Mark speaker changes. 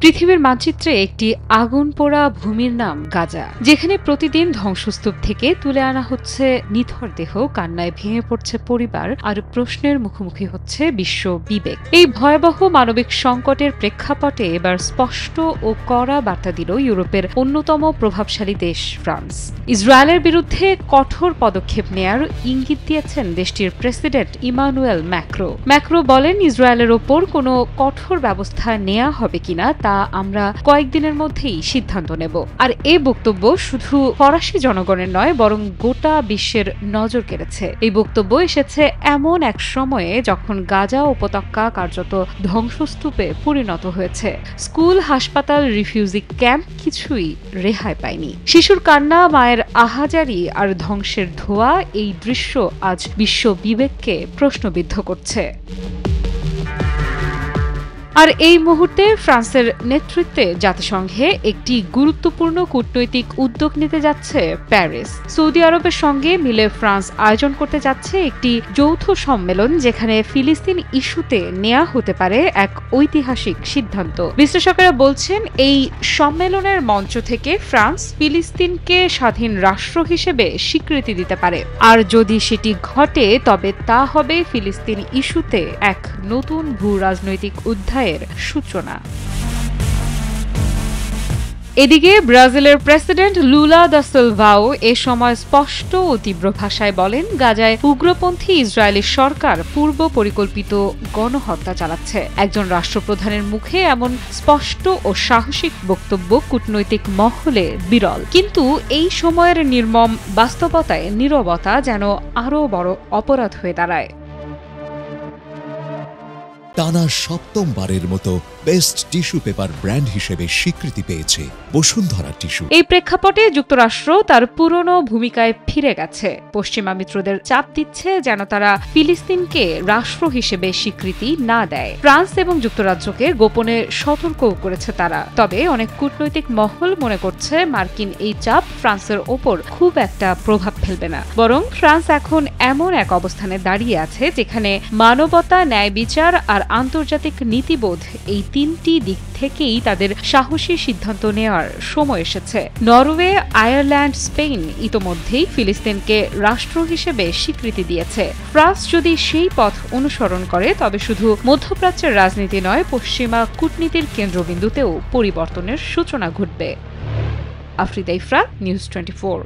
Speaker 1: পৃথিবীর মানচিত্রে একটি আগুন পোড়া ভূমির নাম গাজা, যেখানে প্রতিদিন ধ্বংসস্তূপ থেকে তুলে আনা হচ্ছে নিথর দেহ, কান্নায় ভেঙে পড়ছে পরিবার, আর প্রশ্নের মুখোমুখি হচ্ছে বিশ্ব বিবেক। এই ভয়াবহ মানবিক সংকটের প্রেক্ষাপটে এবার স্পষ্ট ও কড়া বার্তা দিল ইউরোপের অন্যতম প্রভাবশালী দেশ ফ্রান্স। ইসরায়েলের বিরুদ্ধে কঠোর পদক্ষেপ নেয়ার ইঙ্গিত দিয়েছেন দেশটির প্রেসিডেন্ট ইমানুয়েল ম্যাক্রো বলেন, ইসরায়েলের ওপর কোনো কঠোর ব্যবস্থা নেওয়া হবে কিনা তা আমরা কয়েকদিনের মধ্যেই সিদ্ধান্ত নেব। আর এই বক্তব্য শুধু ফরাসি জনগণের নয়, বরং গোটা বিশ্বের নজর কেড়েছে। এই বক্তব্য এসেছে এমন এক সময়ে যখন গাজা উপত্যকা কার্যত ধ্বংসস্তূপে পরিণত হয়েছে। স্কুল, হাসপাতাল, রিফিউজি ক্যাম্প কিছুই রেহাই পায়নি। শিশুর কান্না, মায়ের আহাজারি আর ধ্বংসের ধোঁয়া, এই দৃশ্য আজ বিশ্ব বিবেককে প্রশ্নবিদ্ধ করছে। আর এই মুহূর্তে ফ্রান্সের নেতৃত্বে জাতিসংঘে একটি গুরুত্বপূর্ণ কূটনৈতিক উদ্যোগ নিতে যাচ্ছে প্যারিস। সৌদি আরবের সঙ্গে মিলে ফ্রান্স আয়োজন করতে যাচ্ছে একটি যৌথ সম্মেলন, যেখানে ফিলিস্তিন ইস্যুতে নেওয়া হতে পারে এক ঐতিহাসিক সিদ্ধান্ত। বিশ্লেষকেরা বলছেন, এই সম্মেলনের মঞ্চ থেকে ফ্রান্স ফিলিস্তিনকে স্বাধীন রাষ্ট্র হিসেবে স্বীকৃতি দিতে পারে। আর যদি সেটি ঘটে, তবে তা হবে ফিলিস্তিন ইস্যুতে এক নতুন ভূ রাজনৈতিক অধ্যায়ের সূচনা। এদিকে ব্রাজিলের প্রেসিডেন্ট লুলা দা সিলভাও এ সময় স্পষ্ট ও তীব্র ভাষায় বলেন, গাজায় উগ্রপন্থী ইসরায়েলি সরকার পূর্ব পরিকল্পিত গণহত্যা চালাচ্ছে। একজন রাষ্ট্রপ্রধানের মুখে এমন স্পষ্ট ও সাহসিক বক্তব্য কূটনৈতিক মহলে বিরল। কিন্তু এই সময়ের নির্মম বাস্তবতায় নীরবতা যেন আরও বড় অপরাধ হয়ে দাঁড়ায়।
Speaker 2: টানা সপ্তমবারের মতো বেস্ট টিস্যু পেপার ব্র্যান্ড হিসেবে স্বীকৃতি পেয়েছে বসুন্ধরা টিস্যু।
Speaker 1: এই প্রেক্ষাপটে যুক্তরাষ্ট্র তার পুরনো ভূমিকায় ফিরে গেছে। পশ্চিমা মিত্রদের চাপ দিচ্ছে যেন তারা ফিলিস্তিনকে রাষ্ট্র হিসেবে স্বীকৃতি না দেয়। ফ্রান্স এবং যুক্তরাজ্যকে গোপনে সতর্কও করেছে তারা। তবে অনেক কূটনৈতিক মহল মনে করছে, মার্কিন এই চাপ ফ্রান্সের ওপর খুব একটা প্রভাব ফেলবে না। বরং ফ্রান্স এখন এমন এক অবস্থানে দাঁড়িয়ে আছে যেখানে মানবতা, ন্যায় বিচার আর আন্তর্জাতিক নীতিবোধ, এই তিনটি দিক থেকেই তাদের সাহসী সিদ্ধান্ত নেওয়ার সময় এসেছে। নরওয়ে, আয়ারল্যান্ড, স্পেন ইতোমধ্যেই ফিলিস্তিনকে রাষ্ট্র হিসেবে স্বীকৃতি দিয়েছে। ফ্রান্স যদি সেই পথ অনুসরণ করে, তবে শুধু মধ্যপ্রাচ্যের রাজনীতি নয়, পশ্চিমা কূটনীতির কেন্দ্রবিন্দুতেও পরিবর্তনের সূচনা ঘটবে। আফরিদা ইফরা, নিউজ 24।